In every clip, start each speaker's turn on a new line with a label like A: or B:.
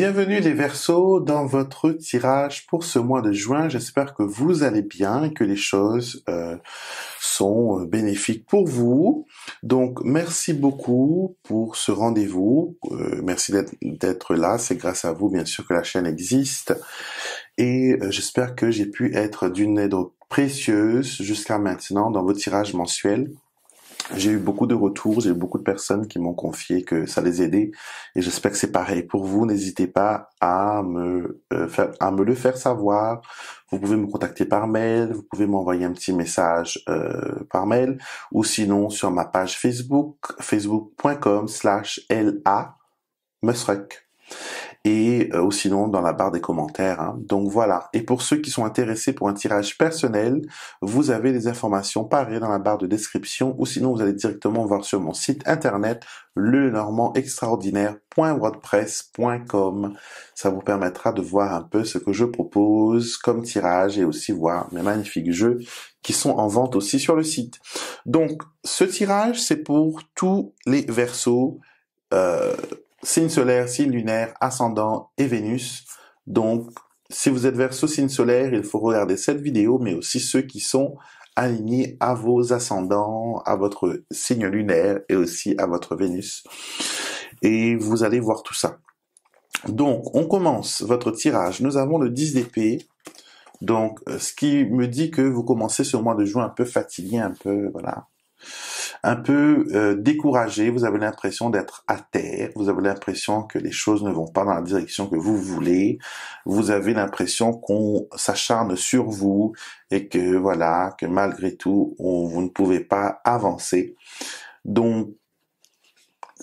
A: Bienvenue les Verseaux dans votre tirage pour ce mois de juin. J'espère que vous allez bien et que les choses sont bénéfiques pour vous. Donc merci beaucoup pour ce rendez-vous. Merci d'être là. C'est grâce à vous bien sûr que la chaîne existe. Et j'espère que j'ai pu être d'une aide précieuse jusqu'à maintenant dans vos tirages mensuels. J'ai eu beaucoup de retours, j'ai eu beaucoup de personnes qui m'ont confié que ça les aidait et j'espère que c'est pareil pour vous. N'hésitez pas à me le faire savoir. Vous pouvez me contacter par mail, vous pouvez m'envoyer un petit message par mail ou sinon sur ma page Facebook, facebook.com/LA Musruck. Et ou sinon dans la barre des commentaires. Hein. Donc voilà. Et pour ceux qui sont intéressés pour un tirage personnel, vous avez les informations pareil dans la barre de description ou sinon vous allez directement voir sur mon site internet lenormandextraordinaire.wordpress.com. Ça vous permettra de voir un peu ce que je propose comme tirage et aussi voir mes magnifiques jeux qui sont en vente aussi sur le site. Donc ce tirage c'est pour tous les Verseaux. Signe solaire, signe lunaire, ascendant et Vénus. Donc, si vous êtes Verseau, signe solaire, il faut regarder cette vidéo, mais aussi ceux qui sont alignés à vos ascendants, à votre signe lunaire et aussi à votre Vénus. Et vous allez voir tout ça. Donc, on commence votre tirage. Nous avons le 10 d'épée. Donc, ce qui me dit que vous commencez ce mois de juin un peu fatigué, un peu, voilà. Un peu découragé, vous avez l'impression d'être à terre, vous avez l'impression que les choses ne vont pas dans la direction que vous voulez, vous avez l'impression qu'on s'acharne sur vous et que voilà, que malgré tout, vous ne pouvez pas avancer. Donc,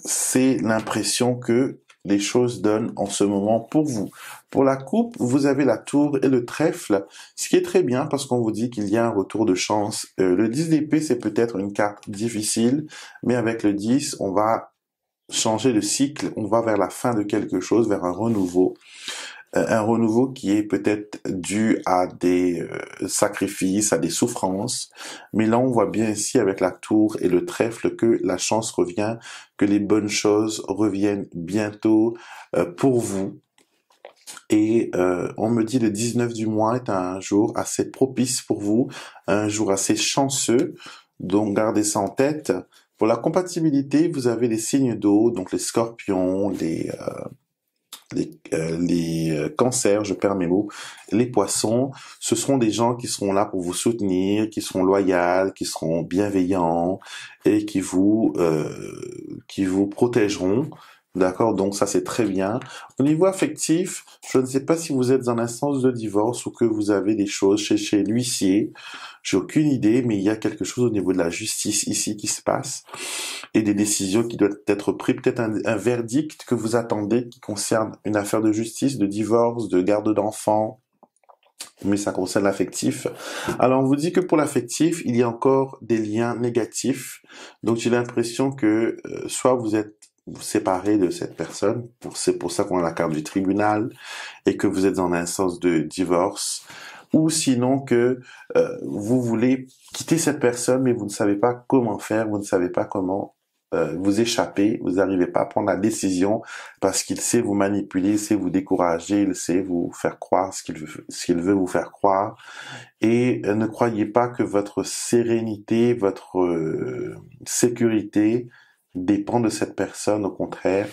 A: c'est l'impression que les choses donnent en ce moment pour vous. Pour la coupe, vous avez la tour et le trèfle, ce qui est très bien parce qu'on vous dit qu'il y a un retour de chance. Le 10 d'épée, c'est peut-être une carte difficile, mais avec le 10, on va changer de cycle, on va vers la fin de quelque chose, vers un renouveau. Un renouveau qui est peut-être dû à des sacrifices, à des souffrances. Mais là, on voit bien ici avec la tour et le trèfle que la chance revient, que les bonnes choses reviennent bientôt pour vous. Et on me dit le 19 du mois est un jour assez propice pour vous, un jour assez chanceux. Donc, gardez ça en tête. Pour la compatibilité, vous avez les signes d'eau, donc les scorpions, les cancers, je perds mes mots, les poissons, ce seront des gens qui seront là pour vous soutenir, qui seront loyaux, qui seront bienveillants et qui vous protégeront. D'accord, donc ça c'est très bien. Au niveau affectif, je ne sais pas si vous êtes en instance de divorce ou que vous avez des choses chez l'huissier. J'ai aucune idée, mais il y a quelque chose au niveau de la justice ici qui se passe et des décisions qui doivent être prises, peut-être un verdict que vous attendez qui concerne une affaire de justice, de divorce, de garde d'enfants, mais ça concerne l'affectif. Alors on vous dit que pour l'affectif, il y a encore des liens négatifs, donc j'ai l'impression que soit vous êtes séparé de cette personne, c'est pour ça qu'on a la carte du tribunal, et que vous êtes en instance de divorce, ou sinon que vous voulez quitter cette personne, mais vous ne savez pas comment faire, vous ne savez pas comment vous échapper, vous n'arrivez pas à prendre la décision parce qu'il sait vous manipuler, il sait vous décourager, il sait vous faire croire ce qu'il veut vous faire croire. Et ne croyez pas que votre sérénité, votre sécurité dépend de cette personne, au contraire.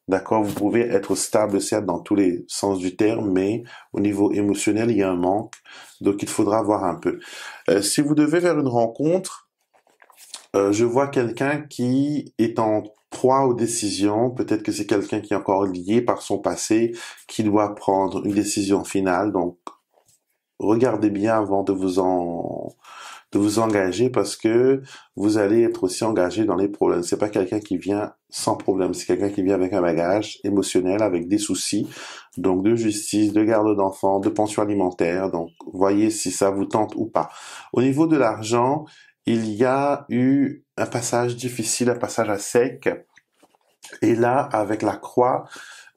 A: D'accord, vous pouvez être stable, certes, dans tous les sens du terme, mais au niveau émotionnel, il y a un manque. Donc, il faudra voir un peu. Si vous devez faire une rencontre, je vois quelqu'un qui est en proie aux décisions. Peut-être que c'est quelqu'un qui est encore lié par son passé, qui doit prendre une décision finale. Donc, regardez bien avant de vous engager parce que vous allez être aussi engagé dans les problèmes. C'est pas quelqu'un qui vient sans problème, c'est quelqu'un qui vient avec un bagage émotionnel, avec des soucis, donc de justice, de garde d'enfants, de pension alimentaire. Donc, voyez si ça vous tente ou pas. Au niveau de l'argent, il y a eu un passage difficile, un passage à sec. Et là, avec la croix,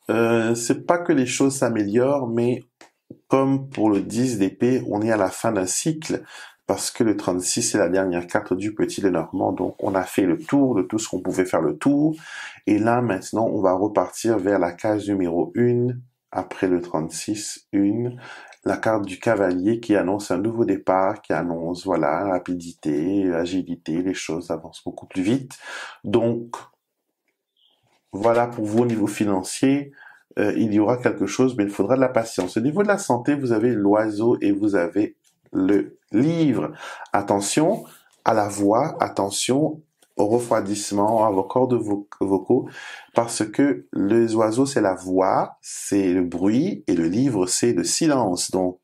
A: c'est pas que les choses s'améliorent, mais comme pour le 10 d'épée, on est à la fin d'un cycle, parce que le 36 c'est la dernière carte du Petit Lenormand, donc on a fait le tour de tout ce qu'on pouvait faire le tour, et là maintenant on va repartir vers la case numéro 1, après le 36, la carte du cavalier qui annonce un nouveau départ, qui annonce, voilà, rapidité, agilité, les choses avancent beaucoup plus vite. Donc, voilà pour vous au niveau financier, il y aura quelque chose, mais il faudra de la patience. Au niveau de la santé, vous avez l'oiseau et vous avez le livre. Attention à la voix, attention au refroidissement, à vos cordes vocaux, parce que les oiseaux, c'est la voix, c'est le bruit, et le livre, c'est le silence. Donc,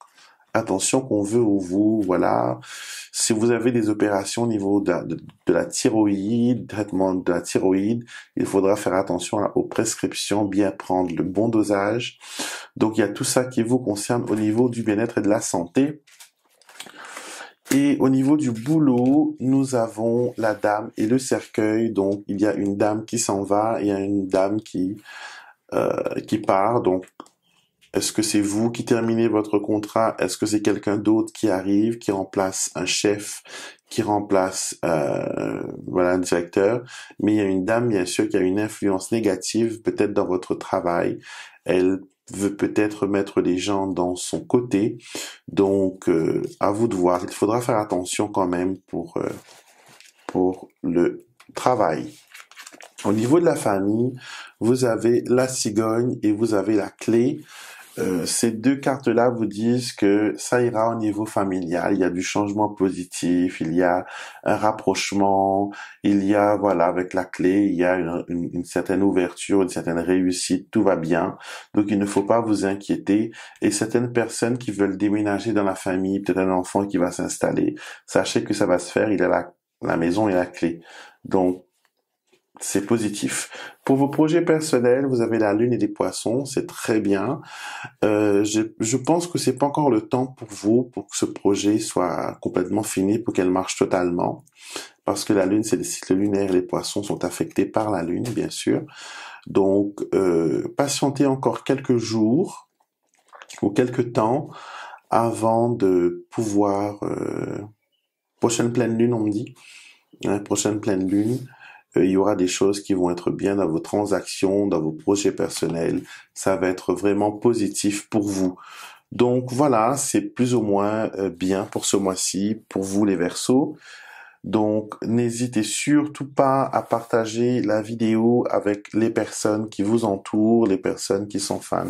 A: attention qu'on veut ou vous, voilà. Si vous avez des opérations au niveau de la thyroïde, traitement de la thyroïde, il faudra faire attention aux prescriptions, bien prendre le bon dosage. Donc, il y a tout ça qui vous concerne au niveau du bien-être et de la santé. Et au niveau du boulot, nous avons la dame et le cercueil. Donc, il y a une dame qui s'en va, il y a une dame qui part. Donc, est-ce que c'est vous qui terminez votre contrat? Est-ce que c'est quelqu'un d'autre qui arrive, qui remplace un chef, qui remplace voilà, un directeur? Mais il y a une dame, bien sûr, qui a une influence négative, peut-être dans votre travail. Elle veut peut-être mettre les gens dans son côté. Donc, à vous de voir. Il faudra faire attention quand même pour le travail. Au niveau de la famille, vous avez la cigogne et vous avez la clé. Ces deux cartes-là vous disent que ça ira au niveau familial. Il y a du changement positif, il y a un rapprochement, il y a, voilà, avec la clé, il y a une certaine ouverture, une certaine réussite, tout va bien. Donc, il ne faut pas vous inquiéter. Et certaines personnes qui veulent déménager dans la famille, peut-être un enfant qui va s'installer, sachez que ça va se faire, il a la maison et la clé. Donc, c'est positif. Pour vos projets personnels, vous avez la lune et les poissons, c'est très bien. Je pense que c'est pas encore le temps pour vous, pour que ce projet soit complètement fini, pour qu'elle marche totalement. Parce que la lune, c'est les cycles lunaires et les poissons sont affectés par la lune, bien sûr. Donc, patientez encore quelques jours ou quelques temps avant de pouvoir... prochaine pleine lune, on me dit. Prochaine pleine lune. Il y aura des choses qui vont être bien dans vos transactions, dans vos projets personnels. Ça va être vraiment positif pour vous. Donc voilà, c'est plus ou moins bien pour ce mois-ci, pour vous les Verseaux. Donc n'hésitez surtout pas à partager la vidéo avec les personnes qui vous entourent, les personnes qui sont fans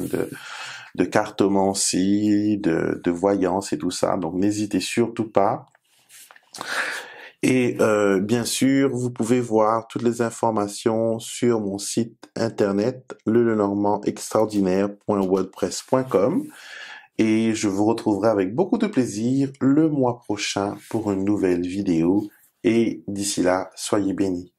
A: de cartomancie, de voyance et tout ça. Donc n'hésitez surtout pas. Et bien sûr, vous pouvez voir toutes les informations sur mon site internet lelenormandextraordinaire.wordpress.com et je vous retrouverai avec beaucoup de plaisir le mois prochain pour une nouvelle vidéo et d'ici là, soyez bénis.